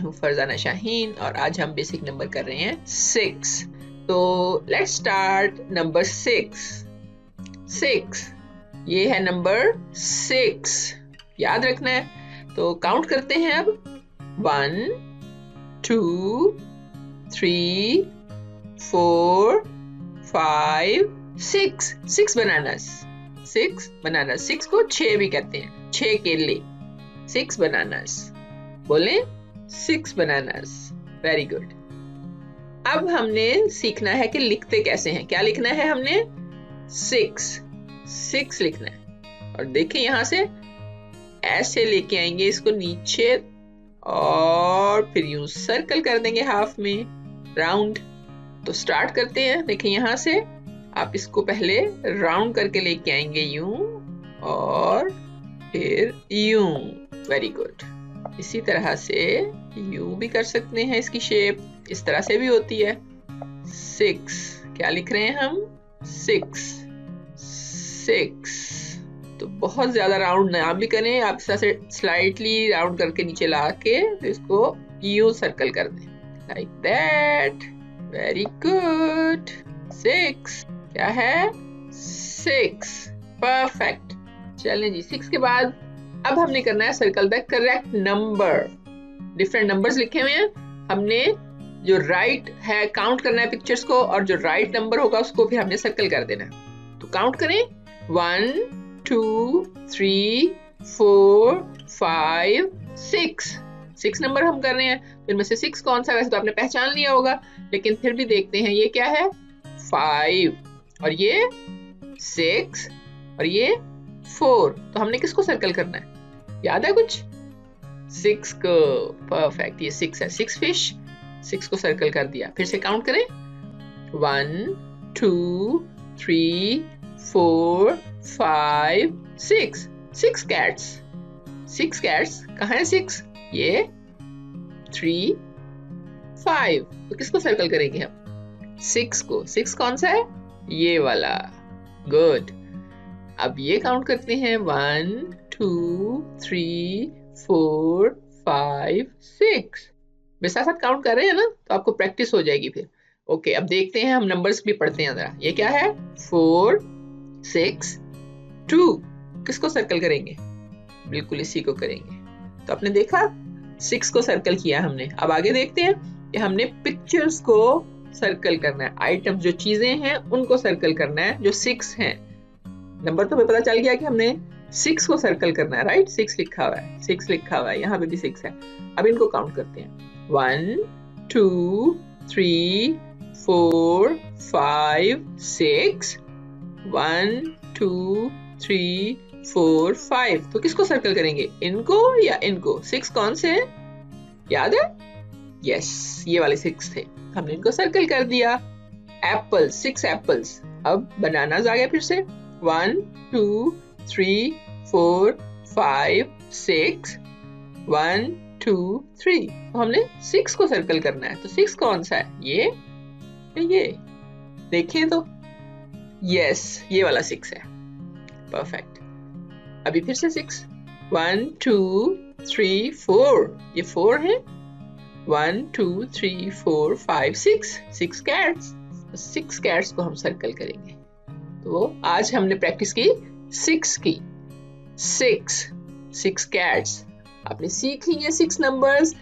हूँ फरजाना शाहीन और आज हम बेसिक नंबर कर रहे हैं 6। तो लेट्स स्टार्ट नंबर 6। ये है नंबर 6, याद रखना है। तो काउंट करते हैं अब 1 2 3 4 5 6 बनानास। 6 को 6 भी कहते हैं, 6 केले। 6 बनानास, बोले 6 बनानास। Very good. अब हमने सीखना है कि लिखते कैसे हैं। क्या लिखना है हमने? 6 लिखना है। और देखें यहां से ऐसे लेके आएंगे इसको नीचे और फिर यूं सर्कल कर देंगे हाफ में, राउंड। तो स्टार्ट करते हैं। देखें यहां से आप इसको पहले राउंड करके लेके आएंगे यूं और फिर यूं। Very good. इसी तरह से यूं भी कर सकते हैं, इसकी शेप इस तरह से भी होती है। 6 क्या लिख रहे हैं हम? 6। तो बहुत ज्यादा राउंड ना भी करें, आप इस तरह से स्लाइटली राउंड करके नीचे ला के इसको यूं सर्कल कर दें, लाइक दैट। Very good. 6 क्या है? 6। परफेक्ट। चलें जी, 6 के बाद अब हमने करना है circle the correct number. Different numbers लिखे हुए हैं, हमने जो राइट है काउंट करना है पिक्चर्स को, और जो राइट नंबर होगा उसको फिर हमने सर्कल कर देना है। तो काउंट करें 1 2 3 4 5 6 नंबर हम कर रहे हैं। इनमें से 6 कौन सा? वैसे तो आपने पहचान लिया होगा, लेकिन फिर भी देखते हैं। ये क्या है? 5, और ये 6, और ये 4। तो हमने किसको सर्कल करना है? याद है कुछ? 6 को। परफेक्ट, ये 6 है। 6 फिश, 6 को सर्कल कर दिया। फिर से काउंट करें 1 2 3 4 5 6 कैट्स। 6 कैट्स कहाँ है? 6 ये 3 5। तो किसको सर्कल करेंगे हम? 6 को। 6 कौन सा है? ये वाला। गुड। अब ये काउंट करते हैं 1 2 3 4 5 6। मेरे साथ साथ काउंट कर रहे हैं ना, तो आपको प्रैक्टिस हो जाएगी फिर। ओके, अब देखते हैं, हम नंबर्स भी पढ़ते हैं जरा। ये क्या है? 4 6 2। किसको सर्कल करेंगे? बिल्कुल इसी को करेंगे। तो आपने देखा 6 को सर्कल किया हमने। अब आगे देखते हैं कि हमने पिक्चर्स को सर्कल करना है। आइटम जो चीजें हैं उनको सर्कल करना है जो 6 हैं। नंबर तो हमें पता चल गया कि हमने 6 को सर्कल करना है, राइट? 6 लिखा हुआ है, 6 लिखा हुआ है, यहाँ पे भी 6 है। अब इनको काउंट करते हैं 1 2 3 4 5 6 1 2 3 4 5। तो किसको सर्कल करेंगे? इनको या इनको? 6 कौन से हैं? याद है? यस, ये वाले 6 थे। हमने इनको सर्कल कर दिया। Apple, 6 apples. अब बनानास आ गया फिर से। 1 2 3 4 5 6 1 2 3। तो हमने 6 को सर्कल करना है। तो 6 कौन सा है? ये देखें तो, यस, ये वाला 6 है। परफेक्ट। अभी फिर से 6 1 2 3 4। ये 4 है। 1 2 3 4 5 6 कैट्स। 6 कैट्स को हम सर्कल करेंगे। तो आज हमने प्रैक्टिस की 6 की। 6 कैट्स। आपने सीख ली है 6 नंबर्स।